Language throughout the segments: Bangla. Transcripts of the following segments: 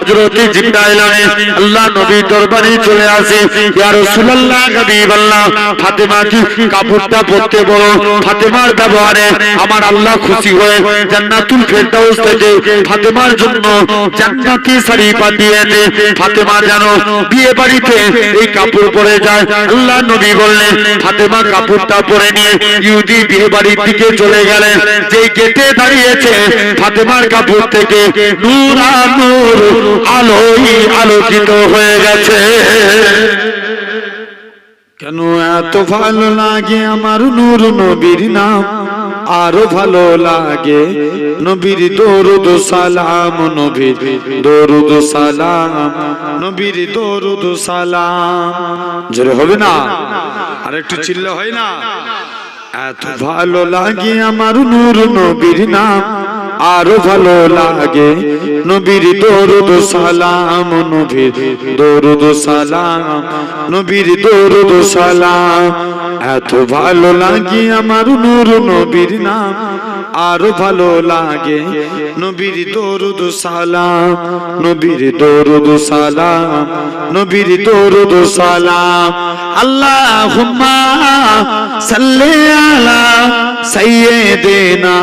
হযরত জিবরাইল আল্লাহ নবী দরবারে চলে আসে, ইয়া রাসূলুল্লাহ হাবিবাল্লাহ ফাতেমা কি কাপড়টা পরতে বলো, ফাতেমার ব্যবহারে আমার আল্লাহ খুশি হয়ে জান্নাতুল ফেরদাউস থেকে ফাতেমার জন্য জান্নাতি শাড়ি পাঠিয়ে দে, ফাতেমা যেন বিয়ে বাড়িতে এই কাপড় পরে যায়। আল্লাহ নবী বললেন ফাতেমা কাপড়টা পরে নিয়ে ইহুদি বিয়ে বাড়ির দিকে চলে গেলেন। যে গেটে দাঁড়িয়েছে ফাতেমার কাপড় থেকে নূর আর নূর আলোই আলোকিত হয়ে গেছে। কেন এত ভালো লাগে আমার নূর নবীর নাম, আরো ভালো লাগে নবীর দরুদ সালাম, নবীর দরুদ সালাম, নবীর দরুদ সালাম। জোরে হবে না? আর একটু চিল্লা হয় না? এত ভালো লাগে আমার নূর নবীর নাম, আরো ভালো লাগে নবীর দরুদ সালাম, নবীর দরুদ সালাম, নবীর দরুদ সালাম। এত ভালো লাগে আমার নূর নবীর নাম, আরো ভালো লাগে নবীর দরুদ সালাম, নবীর দরুদ সালাম, নবীর দরুদ সালাম। আল্লাহুম্মা সাল্লি আলা সাইয়্যিদিনা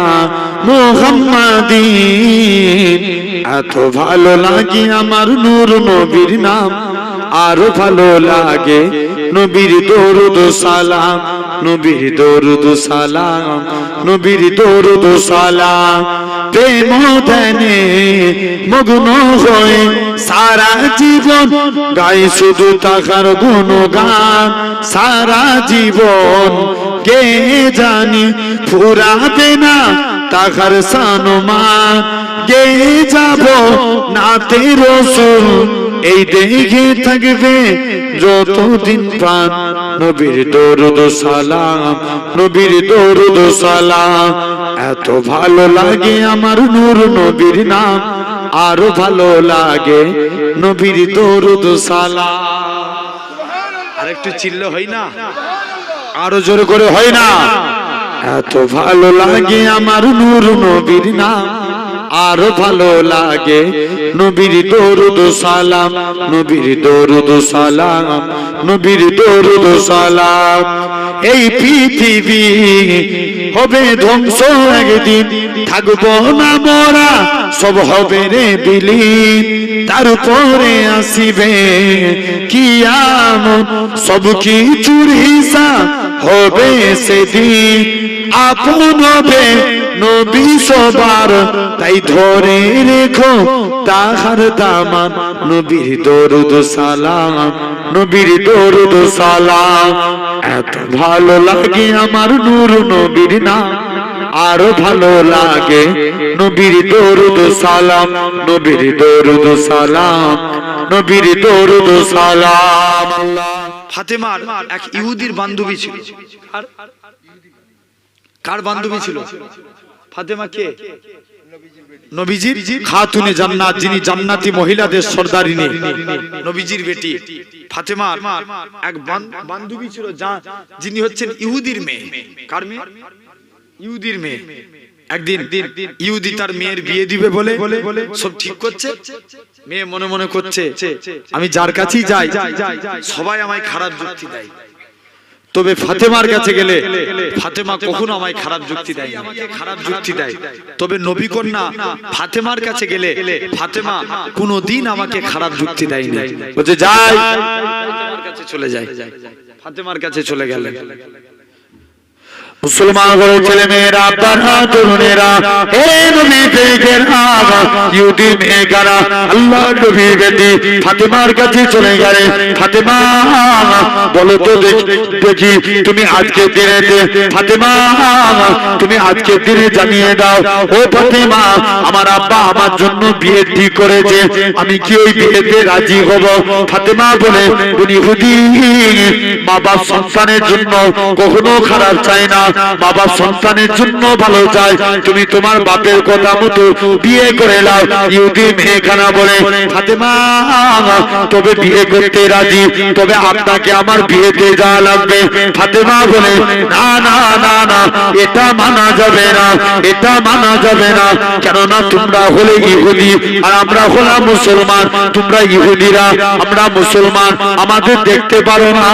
মুহাম্মাদিন। এত ভালো লাগে আমার নূর নবীর নাম, আরো ভালো লাগে নবীর দরুদ সালাম, নবীর দরুদ সালাম, নবীর দরুদ সালাম। প্রেম ধ্যানে মগ্ন হয়ে সারা জীবন গাই শুধু তাহার গুণগান, সারা জীবন কে জানি ফুরাবে না তাহার সানমান। গে যাব নাতে রাসূল এই দেহে থাকবে যতদিন প্রাণ, নবীর দরুদ সালাম, নবীর দরুদ সালাম। এত ভালো লাগে আমার নূর নবীর নাম, আরো ভালো লাগে নবীর দরুদ সালাম। আরেকটু চিল্লা হয় না? আরো জোরে করে হয় না? এত ভালো লাগে আমার নূর নবীর নাম, আরো ভালো লাগে নবীর দরুদ সালাম, নবীর দরুদ সালাম, নবীর দরুদ সালাম। এই পৃথিবী হবে ধ্বংস একদিন, থাকবো না মোরা সব হবে রে বিলীন। তারপরে আসিবে কিয়ামত, সব কিছুর হিসাব হবে সেদিন। আপন হবে নবী সবার, তাই ধরে রেখো তাহার দামান, নবীর দরুদ সালাম, নবীর দরুদ সালাম। এত ভালো লাগে আমার নূর নবীর নাম, আরো ভালো লাগে নবীর দরুদ সালাম, নবীর দরুদ সালাম, নবীর দরুদ সালাম। ফাতেমার এক ইহুদির বান্ধবী ছিল। কার বান্ধবী ছিল? ফাতেমা কে? নবীজির খাতুনে জান্নাত, যিনি জান্নাতি মহিলাদের সর্দারিনী, নবীজির বেটি ফাতেমার এক বান্ধবী ছিল, যিনি হচ্ছেন ইহুদির মেয়ে। কার মেয়ে? ইহুদির মেয়ে। একদিন ইহুদি তার মেয়ের বিয়ে দিবে বলে সব ঠিক করছে। মেয়ে মনে মনে করছে আমি যার কাছেই যাই সবাই আমায় খারাপ যুক্তি দেয়, তবে ফাতেমার কাছে গেলে ফাতেমা কখনো আমায় খারাপ যুক্তি দেয় না, আমাকে খারাপ যুক্তি দেয়। তবে নবী কন্যা ফাতেমার কাছে গেলে ফাতেমা কোনোদিন আমাকে খারাপ যুক্তি দেয় না। বলছে যাই, ফাতেমার কাছে চলে যায়। ফাতেমার কাছে চলে গেলে মুসলমান ঘরের ছেলে মেয়েরা, আপনারা তরুণেরা, হে নবী প্রেমিকের আগা ইহুদি মেয়েরা, আল্লাহ নবী বেটি ফাতেমার কাছে চলে গেলে। ফাতেমা বলো তো দেখি তুমি আজকে দিনে, ফাতেমা তুমি আজকে দিনে জানিয়ে দাও, ও ফাতেমা আমার আব্বা আমার জন্য বিয়ে ঠিক করেছে, আমি কি ওই বিয়েতে রাজি হব? ফাতেমা বলে উনি ইহুদি মা বাপ সন্তানের জন্য কখনো খারাপ চায় না, বাবা সন্তানের জন্য ভালো চায়, তুমি তোমার বাপের কথা মতো বিয়ে করে নাও। ইহুদি মেয়েখানা বলে ফাতেমা তবে বিয়ে করতে রাজি, তবে আপনাকে আমার বিয়েতে যাওয়া লাগবে। ফাতেমা বলে না না না না, এটা মানা যাবে না, এটা মানা যাবে না। কেননা তোমরা হলে ইহুদি আর আমরা হলাম মুসলমান, তোমরা ইহুদিরা আমরা মুসলমান, আমাদের দেখতে পারো না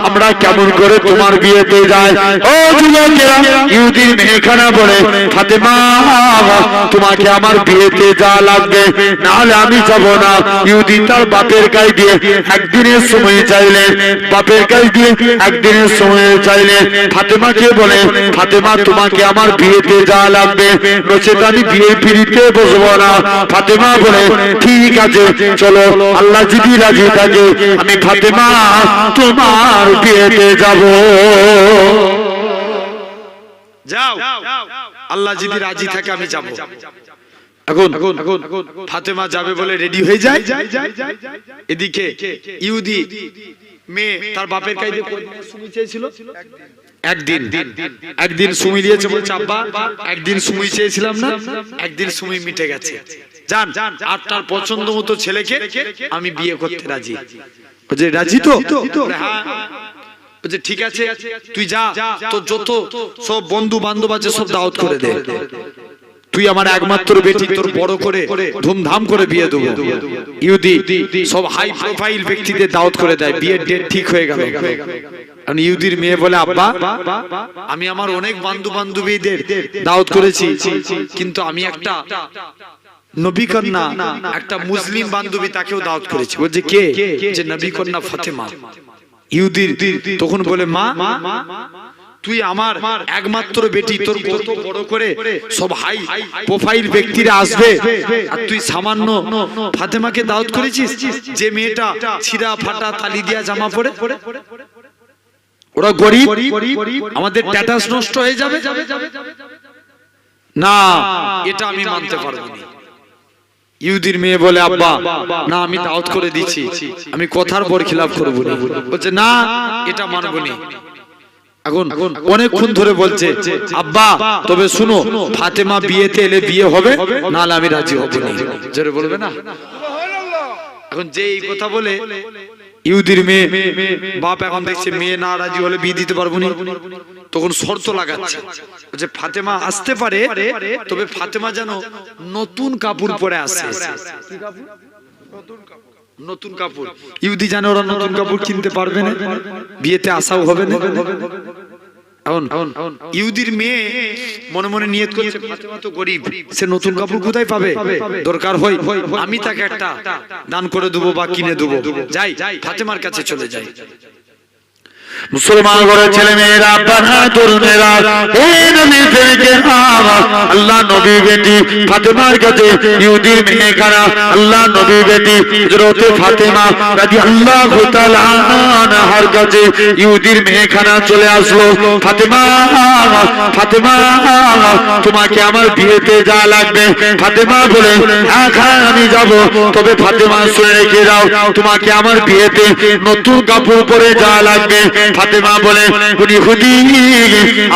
আমরা কেমন করে তোমার বিয়েতে যাই। ও যুবকেরা, ইহুদির মেয়েখানা বলে ফাতেমা তোমাকে আমার বিয়েতে যাওয়া লাগবে, না হলে আমি যাব না। ইহুদি তার বাপের কাছে দিয়ে একদিনের সময় চাইলেন, বাপের কাছে দিয়ে একদিনের সময় চাইলেন। ফাতেমাকে বলে ফাতেমা তোমাকে আমার বিয়েতে যাওয়া লাগবে, নচেত আমি বিয়ে পিড়িতে বসবো না। ফাতেমা বলে ঠিক আছে চলো, আল্লাহ যদি রাজি থাকে আমি ফাতেমা তোমার বিয়েতে যাব। যাও, আল্লাহ যদি রাজি থাকে আমি যাব। এখন ফাতেমা যাবে বলে রেডি হয়ে যায়। এদিকে ইহুদি মেয়ে তার বাপের কাছে সুমি চেয়েছিল, একদিন সুমি দিয়েছে, বলছে আব্বা একদিন সুমি চেয়েছিলাম না, একদিন সুমি মিটে গেছে, জান আর তার পছন্দ মতো ছেলেকে আমি বিয়ে করতে রাজি। বলছে রাজি তো? হ্যাঁ। বলছে ঠিক আছে তুই যা, তোর যত সব বন্ধু বান্ধব আছে সব দাওয়াত করে দে, তুই আমার একমাত্র বেটি, তোর বড় করে ধুমধাম করে বিয়ে দেবো। ইহুদি সব হাই প্রোফাইল ব্যক্তিদের দাওয়াত করে দেয়, বিয়ের ডেট ঠিক হয়ে গেল। ইহুদির মেয়ে বলে আব্বা আমি আমার অনেক বন্ধু বান্ধবীদের দাওয়াত করেছি, কিন্তু আমি একটা নবী কন্যা, একটা মুসলিম বান্ধবী তাকেও দাওয়াত করেছি। বলছে কে? যে নবী কন্যা ফাতেমা। ইহুদির তখন বলে মা তুই আমার একমাত্র বেটি, তোর কত বড় করে সব হাই প্রোফাইল ব্যক্তিরা আসবে, আর তুই সামান্য ফাতেমাকে দাওয়াত করেছিস, যে মেয়েটা ছিঁড়া ফাটা তালি দিয়া জামা পরে, ওরা গরিব, আমাদের স্ট্যাটাস নষ্ট হয়ে যাবে না, এটা আমি মানতে পারবো না। ইহুদির মেয়ে বলে আব্বা না আমি দাওয়াত করে দিচ্ছি, আমি কথার পর খিলাফ করবো না। বলছে না এটা মানবো না। এখন অনেকক্ষণ ধরে বলছে আব্বা তবে শুনো, ফাতেমা বিয়েতে এলে বিয়ে হবে, নাহলে আমি রাজি হব না। জোরে বলবে না? এখন যে এই কথা বলে ইহুদির মেয়ে বাপ এখন দেখছে মেয়ে না রাজি হলে বিয়ে দিতে পারবো না, তখন শর্ত লাগাচ্ছে যে ফাতেমা আসতে পারে, তবে ফাতেমা যেন নতুন কাপড় পরে আসে। নতুন কাপড়, ইহুদি জানে ওরা নতুন কাপড় কিনতে পারবে না, বিয়েতে আসাও হবে না। এখন ইহুদির মেয়ে মনে মনে নিয়ত করছে ফাতেমা তো গরিব, সে নতুন কাপড় কোথায় পাবে, দরকার হয় আমি তাকে একটা দান করে দেবো বা কিনে দেবো। যাই ফাতেমার কাছে চলে যাই। মুসলমান ঘরের ছেলে মেয়েরা, আব্বারা, তরুণেরা, এই নবী থেকে আল্লাহ নবী বেটি ফাতেমার কাছে ইহুদির মেয়েখানা, আল্লাহ নবী বেটি হযরত ফাতেমা রাদিয়াল্লাহু তাআলা আনহার কাছে ইহুদির মেয়েখানা চলে আসলো। ফাতেমা ফাতেমা তোমাকে আমার বিয়েতে যাওয়া লাগবে। ফাতেমা বলে হ্যাঁ আমি যাব, তবে ফাতেমা শুনে রেখে দাও তোমাকে আমার বিয়েতে নতুন কাপড় পরে যাওয়া লাগবে। ফাতেমা বলে ইহুদি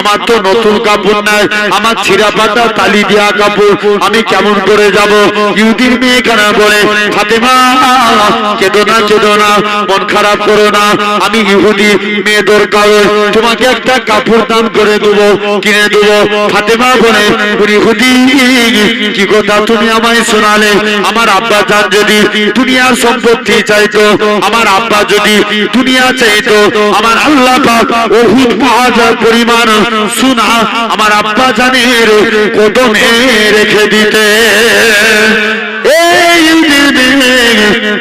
আমার তো নতুন কাপড় নাই, আমার ছিঁড়া পাতা তালি দেওয়া কাপড়, আমি কেমন করে যাব? ইহুদির মেয়েখানা বলে ফাতেমা কেঁদো না কেঁদো না, মন খারাপ করো না, আমি ইহুদি মেয়ে দরকার, তোমাকে একটা কাপড় দান করে দেবো, কিনে দেবো। ফাতেমা বলে ইহুদি কি কথা তুমি আমায় শোনালে, আমার আব্বা জান যদি দুনিয়ার সম্পত্তি চাইতো, আমার আব্বা যদি দুনিয়া চাইতো, আমার আল্লাহ পাক উহুদ পাহাড় পরিমাণ সোনা আমার আব্বা জানের কদমে রেখে দিতে।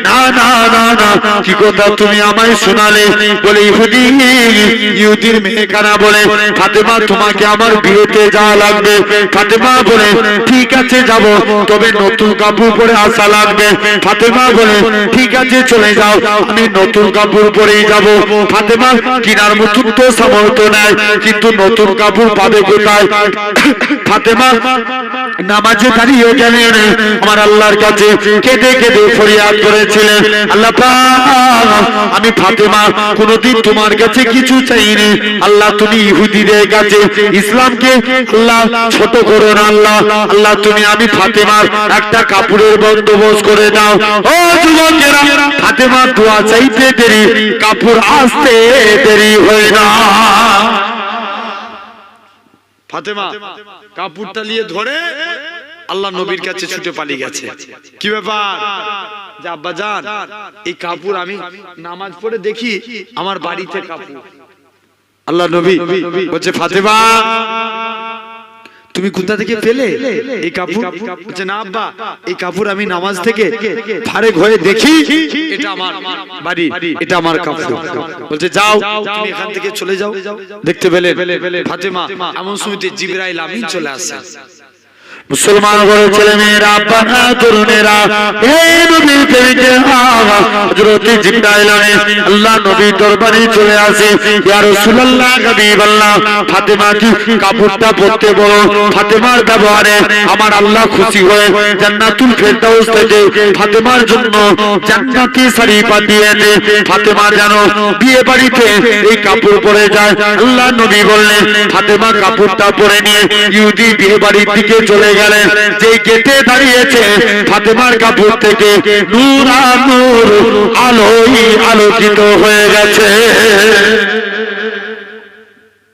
না না না না, কি কথা তুমি আমায় শোনালে? বলে ইহুদি ইহুদির মেয়েখানা বলে ফাতেমা তোমাকে আমার বিয়েতে যাওয়া লাগবে। ফাতেমা বলে ঠিক আছে যাব, তবে নতুন কাপড় পরে আসা লাগবে। ফাতেমা বলে ঠিক আছে চলে যাও, আমি নতুন কাপড় পরেই যাব। ফাতেমা কিনার মতন তো সামর্থ্য নাই, কিন্তু নতুন কাপড় পাবে কোথায়? ফাতেমা নামাজে দাঁড়িয়ে গেলেন, আমার আল্লাহর কাছে কেঁদে কেঁদে ফরিয়াদ করেছিলেন, আল্লাহ পাক আমি ফাতেমা কোনদিন তোমার কাছে কিছু চাইনি আল্লাহ তুমি ইহুদিদের কাছে ইসলামকে আল্লাহ ছোট করো না আল্লাহ আল্লাহ তুমি আমি ফাতেমার একটা কাপড়ের বন্দোবস্ত করে দাও ও যুবকেরা ফাতেমা দোয়া চাইতে দেরি কাপড় আসতে দেরি হয় না ফাতেমা কাপড়টা নিয়ে ধরে আল্লাহ নবীর কাছে ছুটে পালিয়ে গেছে কি ব্যাপার যে আব্বা জান এই কাপড় আমি নামাজ পড়ে দেখি আমার বাড়িতে কাপড় আল্লাহ নবী বলছে ফাতেমা তুমি কোথা থেকে পেলে এই কাপড় বলছে না আব্বা এই কাপড় আমি নামাজ থেকে ফারেক হয়ে দেখি এটা আমার বাড়ি এটা আমার কাপড় বলছে যাও তুমি এখান থেকে চলে যাও দেখতে পেলে ফাতেমা এমন সময়তে জিবরাইল আমিন চলে আসে মুসলমান বড় ছেলে মেয়েরা বাবা তরুণেরা এই নবীর প্রেমিকের হযরত জিবরাইল আল্লাহ নবীর দরবারে চলে আসে ইয়া রাসূলুল্লাহ হাবিবাল্লাহ ফাতেমা কি কাপড়টা পরতে বলো ফাতেমার ব্যবহারে আমার আল্লাহ খুশি হয়ে জান্নাতুল ফেরদাউস থেকে ফাতেমার জন্য জান্নাতি শাড়ি পাঠিয়েছে ফাতেমা জানো বিয়ে বাড়িতে এই কাপড় পরে যায় আল্লাহ নবী বললেন ফাতেমা কাপড়টা পরে নিয়ে ইহুদি বিয়ে বাড়ির দিকে চলে গেলেন যে গেটে দাঁড়িয়েছে ফাতেমার কাপড় থেকে নূর আর নূর আলোই আলোকিত হয়ে গেছে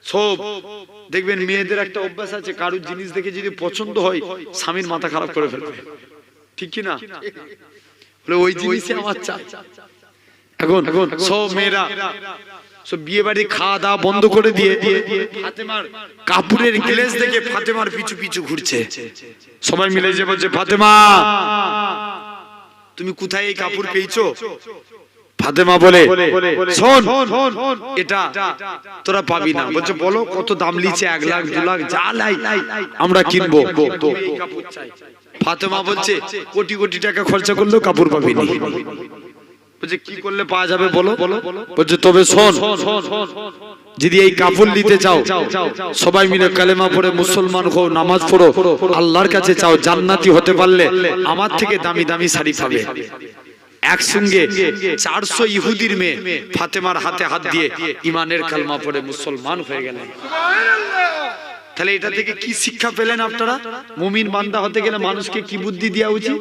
সব দেখবেন মেয়েদের একটা অভ্যাস আছে কারুর জিনিস দেখে যদি পছন্দ হয় স্বামীর মাথা খারাপ করে ফেলবে ঠিক কি না বলে ওই জিনিসই আমার চাই এখন সব মেয়েরা সব বিয়ে বাড়ি খাওয়া দাওয়া বন্ধ করে দিয়ে ফাতেমার কাপড়ের গ্লেজ দেখে ফাতেমার পিছু পিছু ঘুরছে সবাই মিলে যে বলছে ফাতেমা তুমি কোথায় এই কাপড় পেয়েছো ফাতেমা বলে শোন এটা তোরা পাবি না বলছে বলো কত দাম লিছে 1 লাখ 2 লাখ যা লাই আমরা কিনবো ফাতেমা বলছে কোটি কোটি টাকা খরচা করলেও কাপড় পাবি না বলছে কি করলে পাওয়া যাবে বলো বলছে তবে শোন যদি এই কাপড় নিতে চাও সবাই মিলে কালেমা পড়ে মুসলমান হও নামাজ পড়ো আল্লাহর কাছে চাও জান্নাতি হতে পারলে আমার থেকে দামি দামি শাড়ি পাবে একসঙ্গে 400 ইহুদির মেয়ে ফাতেমার হাতে হাত দিয়ে ইমানের কালেমা পড়ে মুসলমান হয়ে গেলেন তাহলে এটা থেকে কি শিক্ষা পেলেন আপনারা মুমিন বান্দা হতে গেলে মানুষকে কি বুদ্ধি দেওয়া উচিত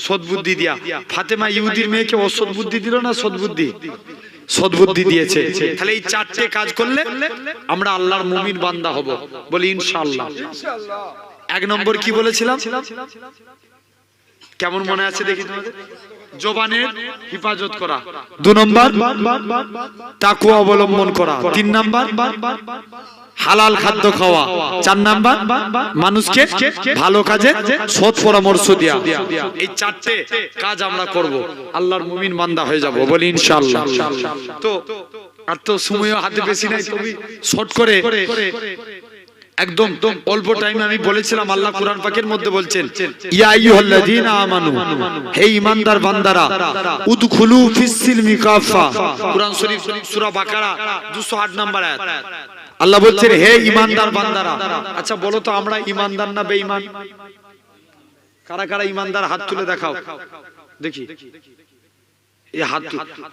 সদ্বুদ্ধি দিয়া ফাতেমা ইহুদির মেয়েকে অসৎ বুদ্ধি দিল না সদ্বুদ্ধি সদ্বুদ্ধি দিয়েছে তাহলে এই 4টে কাজ করলে আমরা আল্লাহর মুমিন বান্দা হব বলি ইনশাআল্লাহ 1 নম্বর কি বলেছিলাম কেমন মনে আছে দেখি তোমাদের জবানের হিফাজত করা 2 নম্বর তাকওয়া অবলম্বন করা 3 নম্বর হালাল খাদ্য খাওয়া 4 নাম্বার মানুষকে ভালো কাজে সৎ পরামর্শ দেয়া এই 4টে কাজ আমরা করব আল্লাহর মুমিন বান্দা হয়ে যাব বলি ইনশাআল্লাহ তো আর তো সময় হাতে বেশি নাই তুমি শর্ট করে একদম অল্প টাইমে আমি বলেছিলাম আল্লাহ কুরআন পাকের মধ্যে বলছেন ইয়া আইয়ুহাল্লাযীনা আমানু হে ঈমানদার বান্দারা উদখুলু ফিস সিলমি কাফা কুরআন শরীফ সূরা বাকারা 208 নম্বর আয়াত আল্লাহ বলছেন হে ঈমানদার বান্দারা আচ্ছা বলো তো আমরা ঈমানদার না বেঈমান কারা কারা ঈমানদার হাত তুলে দেখাও দেখি এই হাত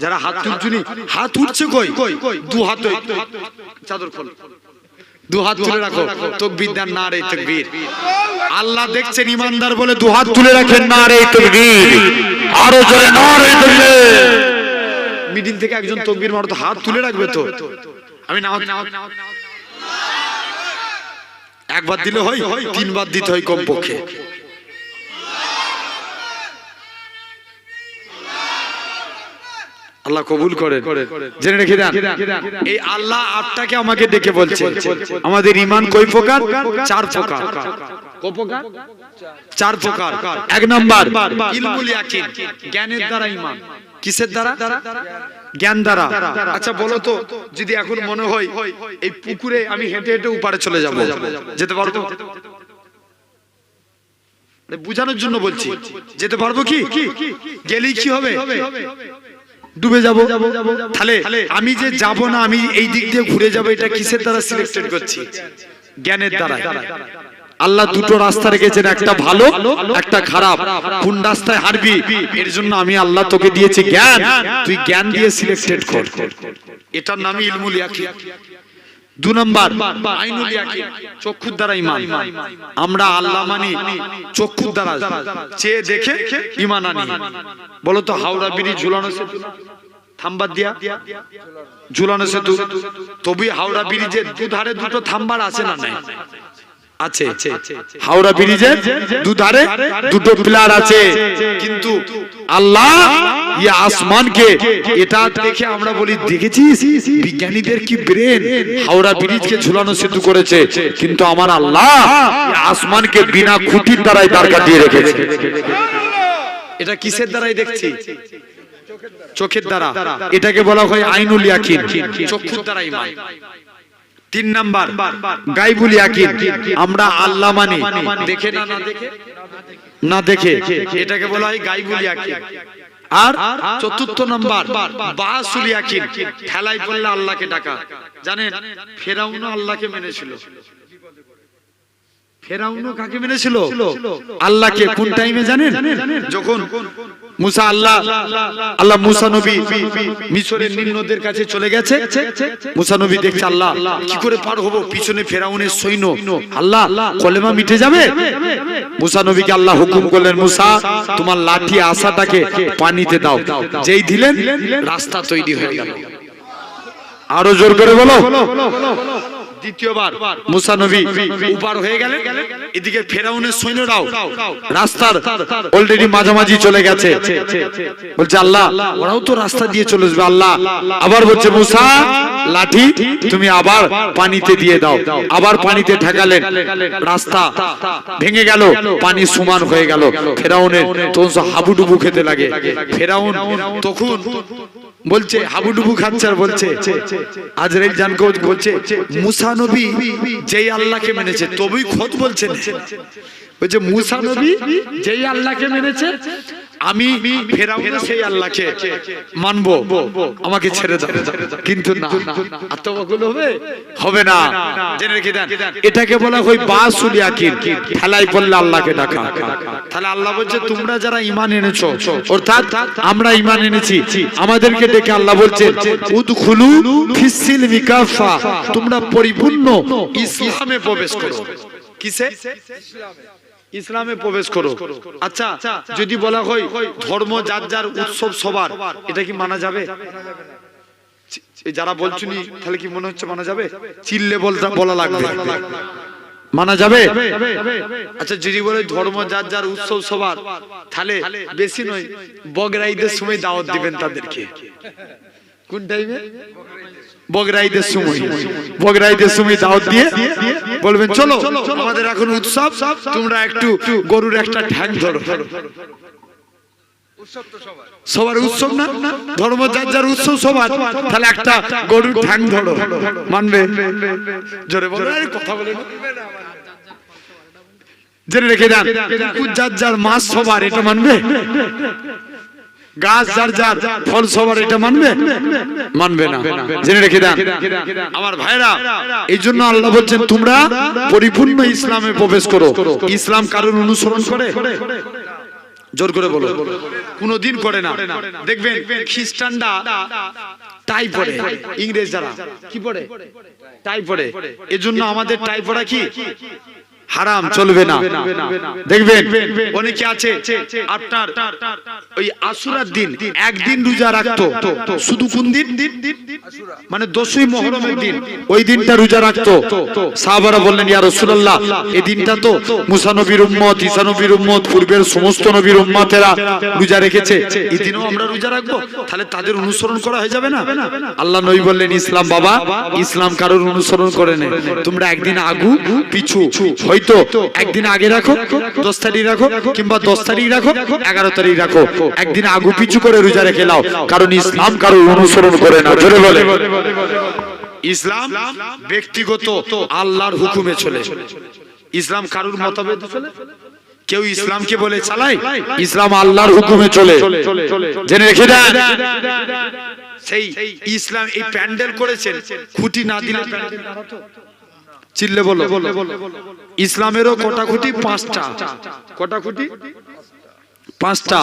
যারা হাত তুলছুনি হাত উঠছে কই দু হাত চাদর খোল 2 হাত তুলে রাখো তাকবীর দেন নারে তাকবীর আল্লাহ দেখছেন ঈমানদার বলে 2 হাত তুলে রাখেন নারে তাকবীর আরো জোরে নারে তাকবীর মিডিল থেকে একজন তাকবীর মারো তো হাত তুলে রাখবে তো আমি না একবার দিলে হয় 3 বার দিতে হয় কমপক্ষে আল্লাহ কবুল করেন জেনে রেখে দেন এই আল্লাহ আপনাকে আমাকে ডেকে বলছে আমাদের ঈমান কয় প্রকার 4 প্রকার কয় প্রকার 4 প্রকার 1 নাম্বার ইলমুল ইয়াকিন জ্ঞানের দ্বারা ঈমান কিসের দ্বারা জ্ঞান দ্বারা আচ্ছা বলো তো যদি এখন মনে হয় এই পুকুরে আমি হেঁটে হেঁটে উপারে চলে যাব যেতে পারবো বুঝানোর জন্য বলছি যেতে পারবো কি গেলেই কি হবে ডুবে যাব তাহলে আমি যে যাব না আমি এই দিক দিয়ে ঘুরে যাব এটা কিসের দ্বারা সিলেক্টেড করছি জ্ঞানের দ্বারা আল্লাহ দুটো রাস্তা রেখেছেন, একটা ভালো একটা খারাপ। কোন রাস্তায় হারবি এর জন্য আমি আল্লাহ তোকে দিয়েছি জ্ঞান, তুই জ্ঞান দিয়ে সিলেক্টেড কর। এটার নামই ইলমুল ইয়াকিন। 2 নাম্বার আইনুল ইয়াকিন, চক্ষুর দ্বারা ঈমান। আমরা আল্লাহ মানি চক্ষুর দ্বারা, চেয়ে দেখে ঈমান আনি। বলো তো হাওড়া ব্রিজ ঝুলানো সেতু থাম্বার দিয়া ঝুলানো সেতু, তবে হাওড়া ব্রিজের দুধারে দুটো থাম্বার আছে না নাই? আছে। হাওড়া ব্রিজের দুধারে দুটো পিলার আছে, কিন্তু আল্লাহ এই আসমানকে এটা দেখে আমরা বলি দেখেছিস বিজ্ঞানীদের কি ব্রেন, হাওড়া ব্রিজকে ঝুলানো সেতু করেছে, কিন্তু আমার আল্লাহ এই আসমানকে বিনা খুঁটির দ্বারাই দাঁড় করিয়ে রেখেছে। এটা কিসের দ্বারাই দেখছি? চোখের দ্বারা। এটাকে বলা হয় আইনুল ইয়াকিন, চক্ষুর দ্বারা ঈমান। 3 নাম্বার গায়বুল ইয়াকিন, আমরা আল্লাহ মানি দেখে না দেখে, এটাকে বলা হয় গায়বুল ইয়াকিন। আর 4র্থ নাম্বার বাসুল ইয়াকিন, ঠেলাই পড়লে আল্লাহকে ডাকা। জানেন ফেরাউনও আল্লাহকে মেনেছিল। ফেরাউনও কাকে মেনেছিল? আল্লাহকে। কোন টাইমে জানেন? যখন মুসা আল্লাহ মুসা নবী মিশরের নীল নদের কাছে চলে গেছে, মুসা নবী দেখছে আল্লাহ কি করে পার হবো, পিছনে ফেরাউনের সৈন্য, আল্লাহ কলেমা মিটে যাবে। মুসা নবীকে আল্লাহ হুকুম করলেন, মুসা তোমার লাঠি আসাটাকে পানিতে দাও। যেই দিলেন রাস্তা তৈরি হয়ে গেল। আরো জোর করে বলো। দ্বিতীয়বার মুসা নবী উপার হয়ে গেলেন, এদিকে ফেরাউনের সৈন্যরাও রাস্তার অলরেডি মাঝামাঝি চলে গেছে। বলছে আল্লাহ ওরাও তো রাস্তা দিয়ে চলে যাবে। আল্লাহ আবার বলছে মুসা লাঠি তুমি আবার পানিতে দিয়ে দাও। আবার পানিতে ঠেকালেন, রাস্তা ভেঙে গেল, পানি সমান হয়ে গেল। ফেরাউনের তখন হাবুডুবু খেতে লাগে। ফেরাউন তখন বলছে হাবুডুবু খাচ্ছে আর বলছে আজরাইল জানকে বলছে মুসা নবী যেই আল্লাহকে মেনেছে, তবেই খোদ বলছেন বলছে মুসা নবী যেই আল্লাহকে মেনেছে আমি ফেরাউন সেই আল্লাহকে মানবো, আমাকে ছেড়ে দাও। কিন্তু না, আত্মবকুল হবে না। জেনে রেখে দেন, এটাকে বলা হয় বাসুল ইয়াকিন, ঠেলাই পড়লে আল্লাহকে ডাকা। তাহলে আল্লাহ বলছে তোমরা যারা ঈমান এনেছো, অর্থাৎ আমরা ঈমান এনেছি, আমাদেরকে ডেকে আল্লাহ বলছে উদখুলু ফিস-সিলমি কাফা, তোমরা পরিপূর্ণ ইসলামে প্রবেশ করো। কিসে? ইসলামে প্রবেশ করো। আচ্ছা যদি বলা হয় ধর্ম যার যার উৎসব সবার, এটা কি মানা যাবে? যারা বলছেন তাহলে কি মনে হচ্ছে মানা যাবে? চিল্লে বলা লাগবে, মানা যাবে? আচ্ছা যদি বলে ধর্ম যার যার উৎসব সবার, তাহলে বেশি নয় বগরাইদের সময় দাওয়াত দিবেন তাদেরকে। কোন টাইমে? বগরাইদের সময়। বগরাইদের সময় দাওয়াত দিয়ে বলবেন চলো আমাদের এখন উৎসব, তোমরা একটু গরুর একটা ঠ্যাং ধরো। সবার উৎসব না, ধর্ম যার যার উৎসব সবার, তাহলে একটা গরুর ঠ্যাং ধরো, মানবে? জোরে বলো, কথা বলে জেনে রেখে দেন, যার যার মাছ সবার, এটা মানবে? গাছ যার যার ফল সবার, এটা মানবে? মানবে না। জেনে রেখে দেন আমার ভাইরা, এই জন্য আল্লাহ বলছেন তোমরা পরিপূর্ণ ইসলামে প্রবেশ করো। ইসলাম কারোর অনুসরণ করে? জোর করে বলো, কোনদিন করে না। দেখবেন খ্রিস্টানরা টাই পরে, ইংরেজ যারা কি পরে? টাই পরে। এজন্য আমাদের টাই পরা কি হারাম, চলবে না। দেখবেন অনেকে আছে আপনার ওই আশুরার দিন একদিন রোজা রাখতো, শুধু কোন দিন? মানে 10ই মুহররমের দিন, ওই দিনটা রোজা রাখতো। সাহাবারা বললেন ইয়া রাসূলুল্লাহ, এই দিনটা তো মুসা নবীর উম্মত, ঈসা নবীর উম্মত, পূর্বের সমস্ত নবীর উম্মতেরা রোজা রেখেছে, এই দিনও আমরা রোজা রাখবো, তাহলে তাদের অনুসরণ করা হয়ে যাবে না? আল্লাহ নবী বললেন ইসলাম বাবা, ইসলাম কারোর অনুসরণ করে না। তোমরা একদিন আগু পিছু, হয়তো একদিন আগে রাখো 10 তারিখ রাখো, কিংবা 10 তারিখ রাখো 11 তারিখ রাখো, একদিন আগু পিছু করে রোজা রেখে নাও, কারণ ইসলাম কারোর অনুসরণ করে না। জোরে বলে। ইসলাম ব্যক্তিগত আল্লাহর হুকুমে চলে। ইসলাম কারোর মতভেদে চলে? কেউ ইসলামকে বলে চালায়? ইসলাম আল্লাহর হুকুমে চলে। জেনে রেখে দেন, সেই ইসলাম এই প্যান্ডেল করেছেন, খুঁটি না দিলে প্যান্ডেল দাঁড়াতো? চিল্লে বলো। ইসলামেরও কোটাকুটি পাঁচটা। কোটাকুটি পাঁচটা।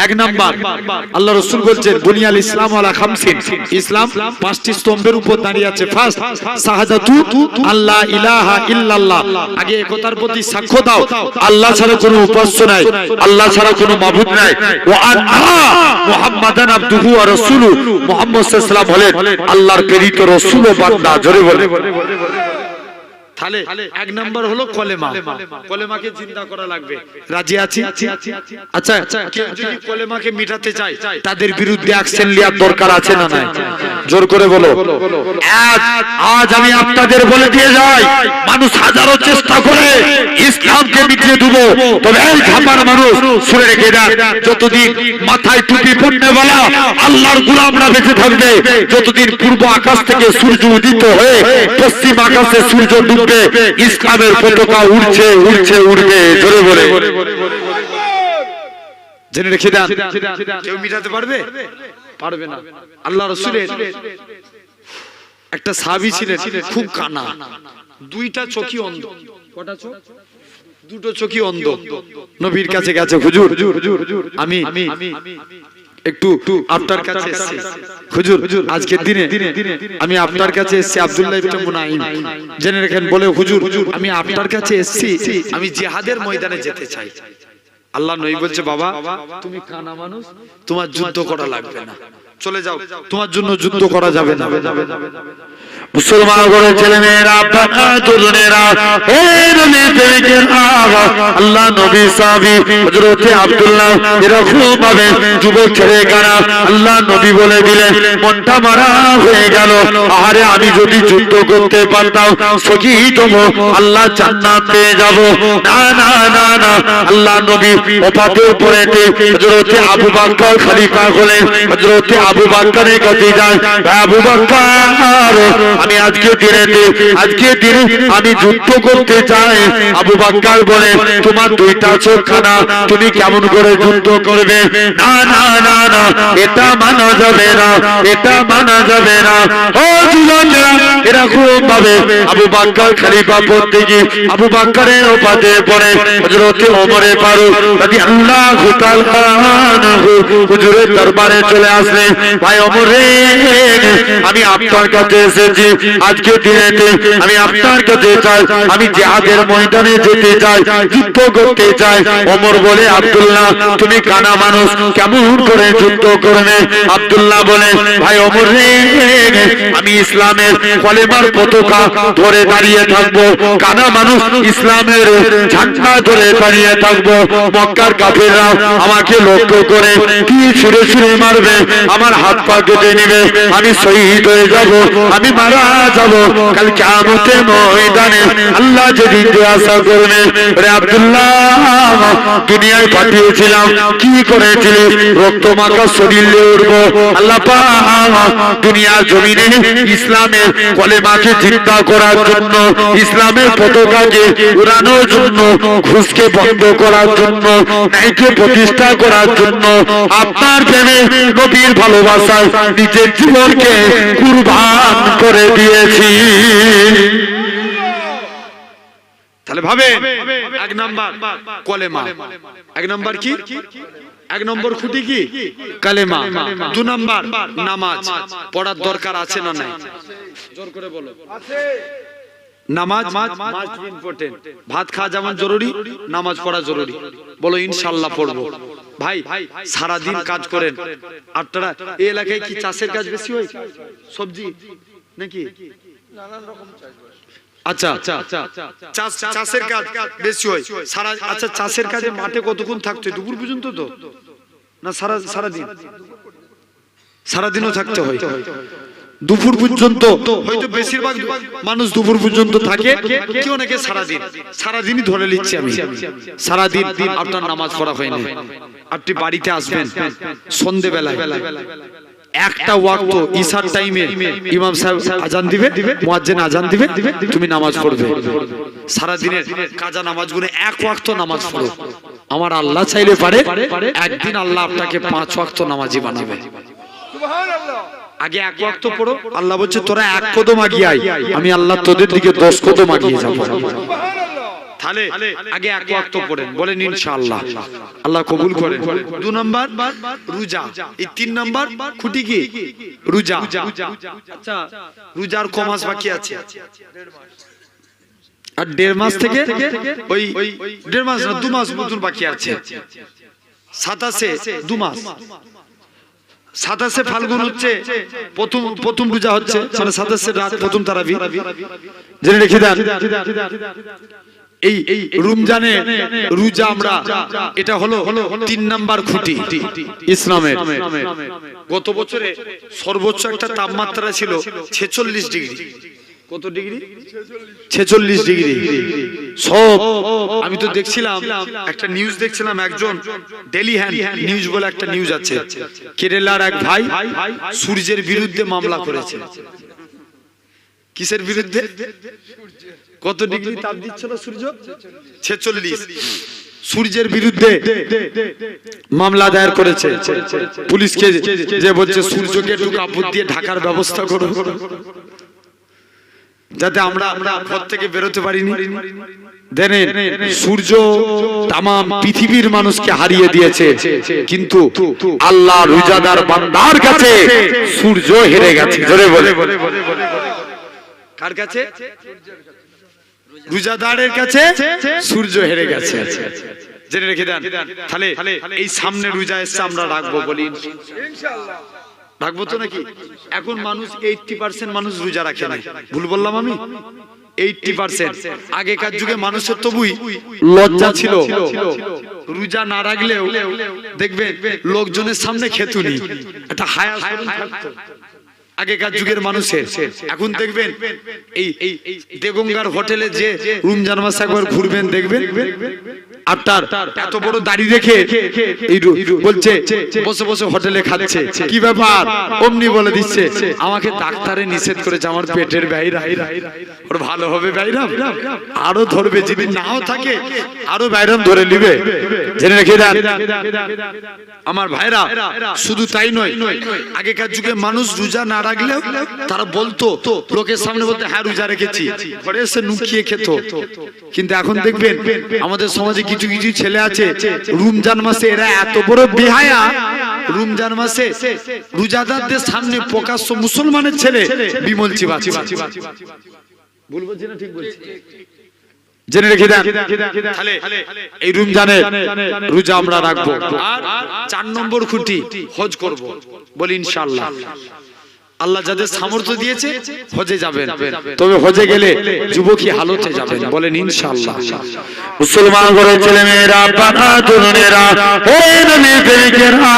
এক নাম্বার, আল্লাহ রাসূল বলছেন বুনিয়াল ইসলাম আলা খামসিন, ইসলাম পাঁচটি স্তম্ভের উপর দাঁড়িয়ে আছে। ফার্স্ট শাহাদাতু আল্লাহ ইলাহা ইল্লাল্লাহ, আগে একতার প্রতি সাক্ষ্য দাও আল্লাহ ছাড়া কোনো উপাস্য নাই, আল্লাহ ছাড়া কোনো মাবুদ নাই। ওয়া আন্না মুহাম্মাদান আবদুহু ওয়া রাসূলুহু, মুহাম্মদ সাল্লাল্লাহু আলাইহি ওয়াসাল্লাম হলেন আল্লাহর প্রেরিত রাসূল ও বান্দা। জোরে বলে। তাহলে এক নাম্বার হলো কলেমা। কলেমাকে জিন্দা করা লাগবে। রাজি আছি? আচ্ছা, কেউ যদি কলেমাকে মিটাতে চায় তাদের বিরুদ্ধে অ্যাকশন নেওয়ার দরকার আছে না নাই? জোর করে বলো। আজ আমি আপনাদের বলে দিয়ে যাই, মানুষ হাজারো চেষ্টা করে ইসলামকে মিটিয়ে দেব, তবে এই ঝাপার মানুষ শুনে রেখে দেন, যতদিন মাথায় টুপি পড়নেওয়ালা আল্লাহর গোলামরা বেঁচে থাকবে, যতদিন পূর্ব আকাশ থেকে সূর্য উদিত হয়ে পশ্চিম আকাশে সূর্য ডুববে, ইসলামের পতাকা উড়ছে উড়ছে উড়বে। জোরে বলে। জেনে রেখে দেন, কেউ মিটাতে পারবে? পারবে না। আল্লাহ রাসূলের একটা সাহাবী ছিলেন খুব কানা, দুইটা চোখই অন্ধ। কটা চোখ? দুটো চোখই অন্ধ। নবীর কাছে গেছে, হুজুর আমি একটু আপনার কাছে এসেছি, হুজুর আজকের দিনে আমি আপনার কাছে এসেছি, আব্দুল্লাহ ইবনে মুনাইম জেনে রাখেন, বলে হুজুর আমি আপনার কাছে এসেছি, আমি জিহাদের ময়দানে যেতে চাই। আল্লাহ নবী বলছে, বাবা তুমি কানা মানুষ, তোমার যুদ্ধ করা লাগবে না, চলে যাও, তোমার জন্য যুদ্ধ করা যাবে না। মুসলমান ঘরের ছেলে মেয়েরা, আপনারা তরুণেরা, হে নবী প্রেমিকেরা, আল্লাহ নবী সাহাবী হযরত আব্দুল্লাহ এরকম ভাবে যুবক ছেলে কানা, আল্লাহ নবী বলে দিলেন, মনটা মারা হয়ে গেল, আরে আমি যদি যুদ্ধ করতে পারতাম শহীদ হব, আল্লাহ জান্নাত পেয়ে যাব। না না না না, আল্লাহ নবী ওফাতের পরে হযরত আবু বকর খলিফা হলেন, হযরত আবু বকরের কাছে যান, আবু বকর আমি আজকে দিনে আমি যুদ্ধ করতে চাই। আবু বকর বলে, তোমার দুইটা চোখ খানা, তুমি কেমন করে যুদ্ধ করবে? না না না না, এটা মানা যাবে না, এটা মানা যাবে না। ও যুবকেরা, এরকম ভাবে আবু বকর খলিফা পড়তে গিয়ে আবু বকরের ওপাতে পড়ে হযরত ওমরে ফারুক রাদিয়াল্লাহু তাআলা আনহু হুজুরের দরবারে চলে আসলেন। ভাই ওমর রে, আমি আপনার কাছে এসেছি, আজকে দিনেতে আমি আপনার কাছে চাই, আমি জিহাদের ময়দানে যেতে চাই, যুদ্ধ করতে চাই। ওমর বলে, আব্দুল্লাহ তুমি কানা মানুষ, কেমন করে যুদ্ধ করবে? আব্দুল্লাহ বলে, ভাই ওমর রে, আমি ইসলামের কলেমার পতাকা ধরে দাঁড়িয়ে থাকবো, কানা মানুষ ইসলামের ঝান্ডা ধরে দাঁড়িয়ে থাকবো, মক্কার কাফেররা আমাকে লক্ষ্য করে কি ছুঁড়ে ছুঁড়ে মারবে, আমার হাত পা কেটে নেবে, আমি শহীদ হয়ে যাব, আমি মারা যাব, কাল কিয়ামতের ময়দানে আল্লাহ যেদিন জিজ্ঞাসা করবে, রে আব্দুল্লাহ দুনিয়ায় পাঠিয়েছিলাম কি করেছিলে? রক্ত মাখা শরীর নিয়ে উঠবো। আল্লাহ পাক দুনিয়ার জমিনে ইসলামের কলেমাকে জিন্দা করার জন্য, ইসলামের পতাকাকে উড়ানোর জন্য, ঘুষকে বন্ধ করার জন্য, ন্যায়কে প্রতিষ্ঠা করার জন্য, আপনার প্রেমে নবীর ভালোবাসায় নিজের জীবনকে কুরবান করে দিয়েছি। তাহলে ভাবে, এক নাম্বার কলেমা, এক নাম্বার কি? এক নম্বর খুঁটি কি? কালেমা। দু নাম্বার নামাজ পড়ার দরকার আছে না নাই? জোর করে বলো। নামাজ মাস্ট বি ইম্পর্টেন্ট। ভাত খাওয়া যেমন জরুরি, নামাজ পড়া জরুরি। বলো ইনশাআল্লাহ পড়বো। ভাই সারা দিন কাজ করেন আপনারা, এই এলাকায় কি চাষের কাজ বেশি হয়? সবজি নাকি নানান রকম চাষ? আচ্ছা, চাষের কাজ বেশি হয় সারা। আচ্ছা, চাষের কাজে মাঠে কতক্ষণ থাকতে হয়? দুপুর পর্যন্ত তো না? সারাদিন? সারাদিনও থাকতে হয়। দুপুর পর্যন্ত হয়তো বেশিরভাগ মানুষ দুপুর পর্যন্ত থাকে, কেউ নাকি সারাদিনই ধরে নিচ্ছি আমি। সারাদিন আপনার নামাজ পড়া হয়নি, আপনি বাড়িতে আসবেন সন্ধ্যেবেলায়, একটা ওয়াক্ত ঈশার টাইমে ইমাম সাহেব আজান দিবে, মুয়াজ্জিন আজান দিবে, তুমি নামাজ পড়বে। সারা দিনের কাজা নামাজগুলো এক ওয়াক্ত নামাজ পড়ো। আমার আল্লাহ চাইলে পারে একদিন আল্লাহ আপনাকে 5 ওয়াক্ত নামাজি বানাবে। সুবহানাল্লাহ। আগে এক ওয়াক্ত পড়ো, আল্লাহ বলছে তোরা এক কদম আগিয়ে আয়, আমি আল্লাহ তোদের দিকে 10 কদম আগিয়ে যাব। তাহলে আগে এক ওয়াক্ত পড়েন, বলেন ইনশাআল্লাহ, আল্লাহ কবুল করেন। 2 নাম্বার রোজা, এই 3 নাম্বার খুঁটি কি রোজা। আচ্ছা রোজার ক মাস বাকি আছে? আর 1.5 মাস থেকে ওই 1.5 মাস না 2 মাস মতন বাকি আছে। 27 2 মাস, 27 ফাল্গুন হচ্ছে প্রথম রোজা হচ্ছে, মানে 27 রাত প্রথম তারাবি। জেনে রেখে দেন এই রমজানে রোজা আমরা, এটা হলো 3 নাম্বার খুঁটি ইসলামের। গত বছরে সর্বোচ্চ একটা তাপমাত্রা ছিল 46 ডিগ্রি। কত ডিগ্রি? 46 ডিগ্রি। সব আমি তো দেখছিলাম, একটা নিউজ দেখছিলাম, একজন ডেলি হ্যান্ড নিউজ বলে একটা নিউজ আছে, কেরালার এক ভাই সূর্যের বিরুদ্ধে মামলা করেছে। কিসের বিরুদ্ধে? কত ডিগ্রি তাপ দিচ্ছিল সূর্য? 46। সূর্যের বিরুদ্ধে মামলা দায়ের করেছে পুলিশকে, যে বলছে সূর্যকে একটু কাপড় দিয়ে ঢাকার ব্যবস্থা করো, যাতে আমরা ঘর থেকে বেরোতে পারিনি। দেখেন সূর্য তামাম পৃথিবীর মানুষকে হারিয়ে দিয়েছে, কিন্তু আল্লাহ রোজাদার বান্দার কাছে সূর্য হেরে গেছে। জোরে বলে, কার কাছে? রোজাদারের কাছে সূর্য হেরে গেছে। জেনে রেখে দেন। তাহলে এই সামনে রোজা এসে আমরা রাখবো, বলি ইনশাআল্লাহ রাখবো তো নাকি? এখন মানুষ 80% মানুষ রোজা রাখে না, ভুল বললাম আমি? 80%। আগেকার যুগে মানুষের তবুই লজ্জা ছিল, রোজা না রাখলেও দেখবে লোকজনের সামনে খেতুনি, একটা হায়া শরম থাকতো আগেকার যুগের মানুষের। এখন দেখবেন এই দেগঙ্গার হোটেলে যে রমজান মাসে একবার ঘুরবেন, দেখবেন আপনার এত বড় দাড়ি রেখে এই বলছে বসে বসে হোটেলে খাচ্ছে। কি ব্যাপার? অমনি বলে দিচ্ছে আমাকে ডাক্তারে নিষেধ করেছে, আমার পেটের বাইরা ওর ভালো হবে বাইরাম, আরো ধরবে, যদি নাও থাকে আরো বাইরাম ধরে নিবে। জেনে রেখে দেন আমার ভাইরা। শুধু তাই নয়, আগেকার যুগে মানুষ রোজা না রাখলেও তারা বলতো, লোকের সামনে বলতে হ্যাঁ রোজা রেখেছি, ঘরে এসে নুকিয়ে খেত। কিন্তু এখন দেখবেন আমাদের সমাজে কিছু কিছু ছেলে আছে, রমজান মাসে এরা এত বড় বেহায়া, রমজান মাসে রোজাদারদের সামনে প্রকাশ্য মুসলমানের ছেলে বিমল চিবাচ্ছে। ভুল বলছি না ঠিক বলছি? জেনে রেখে দেন। তাহলে এই রমজানে রোজা আমরা রাখবো। আর 4 নম্বর খুঁটি হজ করব, বলি ইনশাআল্লাহ। আল্লাহ যাদের সামর্থ্য দিয়েছে হজে যাবেন, তবে হজে গেলে যুবকী হালতে যাবেন, বলেন ইনশাআল্লাহ। মুসলমান করে ছেলে মেয়েরা, বাবা তরুণেরা, হে নবী প্রেমিকেরা,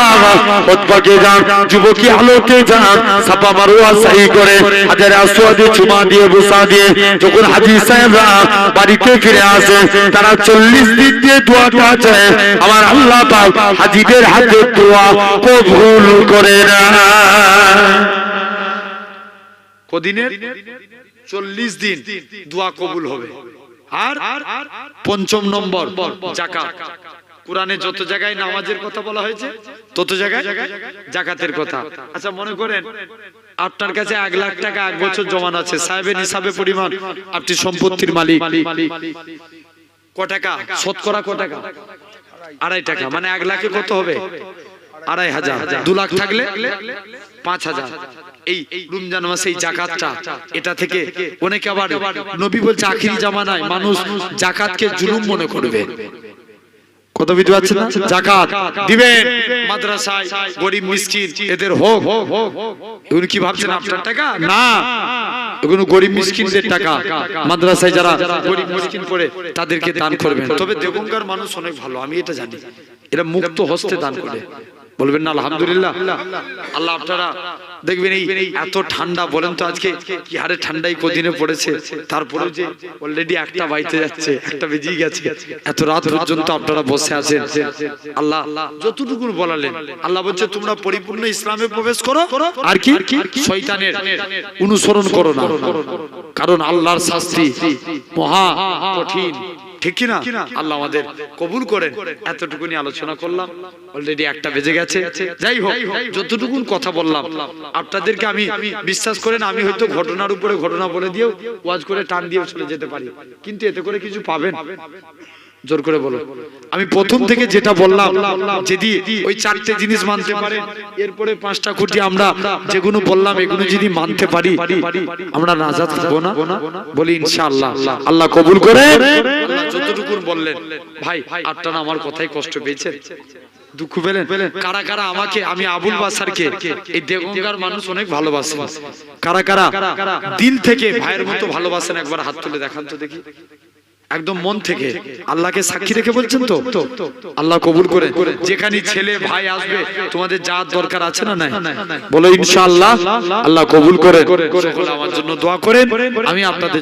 হজ পাকে যান, যুবকী হালতে যান, সাফা মারওয়া সাই করে হাজারে আসওয়াদে চুমা দিয়ে বুসা দিয়ে যখন হাজী সাহেবরা বাড়িতে ফিরে আসে, তারা 40 দিন দিয়ে দোয়াটা চায়, আমার আল্লাহ পাক হাজীদের হাতে দোয়া কবুল করে না। কদিনের? 40 দিন দোয়া কবুল হবে। আর 5 নম্বর যাকাত। কোরআনে যত জায়গায় নামাজের কথা বলা হয়েছে, তত জায়গায় যাকাতের কথা। আচ্ছা মনে করেন আপনার কাছে 1 লাখ টাকা 1 বছর জমা আছে, সাহেবের হিসাবে পরিমাণ, আপনি সম্পত্তির মালিক। ক টাকা শতকরা? ক টাকা? 2.5 টাকা। মানে 1 লাখে কত হবে? 2.500। 2 লাখ থাকলে 5,000। এই রমজান মাসে এই যাকাতটা, এটা থেকে অনেকে আবার নবী বলছে আখিরি জামানায় মানুষ যাকাতকে জুলুম মনে করবে। কত বিধু আছে না? যাকাত দিবেন মাদ্রাসায়, গরিব মিসকিন এদের হোক। এগুলো কি ভাবছেন আপনার টাকা? না, এগুলো গরিব মিসকিনদের টাকা। মাদ্রাসায় যারা গরিব মিসকিন পড়ে তাদেরকে দান করবেন। তবে দেগঙ্গার মানুষ অনেক ভালো, আমি এটা জানি, এরা মুক্ত হস্তে দান করে। বলবেন না আলহামদুলিল্লাহ? আল্লাহ আপনারা দেখবেন এই এত ঠান্ডা, বলেন তো আজকে কি হারে ঠান্ডাই কদিনে পড়েছে, তারপরে যে অলরেডি 1টা বাইতে যাচ্ছে, 1টা বেজেই গেছে, এত রাত পর্যন্ত আপনারা বসে আছেন। আল্লাহ যতটুকু বলালেন, আল্লাহ বলছে তোমরা পরিপূর্ণ ইসলামে প্রবেশ করো, আর কি শয়তানের অনুসরণ করো না, কারণ আল্লাহর শাস্তি মহা কঠিন। ঠিক কি না? আল্লাহ আমাদের কবুল করেন। এতটুকুনি আলোচনা করলাম, অলরেডি 1টা বেজে গেছে। যাই হোক, যতটুকুন কথা বললাম আপনাদেরকে আমি বিশ্বাস করেন, আমি হয়তো ঘটনার উপরে ঘটনা বলে দিয়েও ওয়াজ করে টান দিয়ে চলে যেতে পারি, কিন্তু এতে করে কিছু পাবেন? জোর করে বলো। আমি প্রথম থেকে যেটা বললাম, যদি ওই 4টে জিনিস মানতে পারে, এরপরে 5টা কোটি আমরা যেগুলো বললাম এগুলো যদি মানতে পারি, আমরা নাজাত পাবো না? বলি ইনশাআল্লাহ। আল্লাহ কবুল করে। আল্লাহ যতটুকু বললেন, ভাই আপনারা আমার কথাই কষ্ট পেয়েছেন, দুঃখ পেলেন? কারা কারা আমাকে, আমি আবুল বাসারকে, এই দেগঙ্গার মানুষ অনেক ভালোবাসে, কারা কারা দিল থেকে ভাইয়ের মতো ভালোবাসেন একবার হাত তুলে দেখান তো দেখি, একদম মন থেকে আল্লাহকে সাক্ষী রেখে বলছেন তো? আল্লাহ কবুল করে। যেখানে ছেলে ভাই আসবে তোমাদের যা দরকার আছে না নাই, বলো ইনশাআল্লাহ। আল্লাহ কবুল করে। সকলে আমার জন্য দোয়া করেন, আমি আপনাদের